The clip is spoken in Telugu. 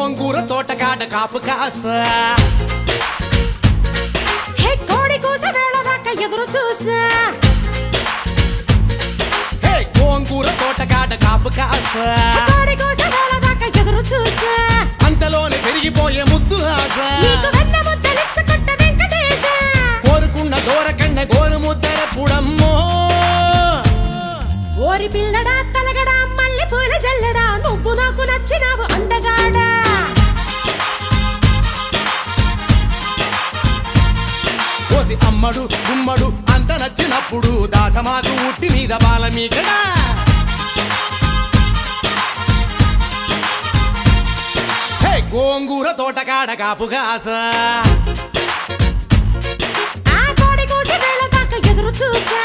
గోంగూర తోటకాడ కాపు కాస హే కోడి కూస వేళ దాకా ఎదురు చూసా హే గోంగూర తోటకాడ కాపు కాస కోడి కూస వేళ దాకా ఎదురు చూసా అంతలోనే పెరిగిపోయే ముద్దు ఆశ నీకు వెన్న ముద్దలిచ్చుకుంట వెంకటేశ కోరుకున్న దూరకన్న గోరు ముద్దర పుడమ్మో ఓరి పిల్లడా తలగడా మల్లె పూల జల్లడా నువ్వు నాకు నచ్చినావు అందగాడా కోసి అమ్మడు గుమ్మడు అంత నచ్చినప్పుడు దాచమాకు ఉట్టి మీద బాల మీకడా హే గోంగూర తోటకాడ కాపు కాస ఆ కోడి కూస వేళ దాకా ఎదురు చూసా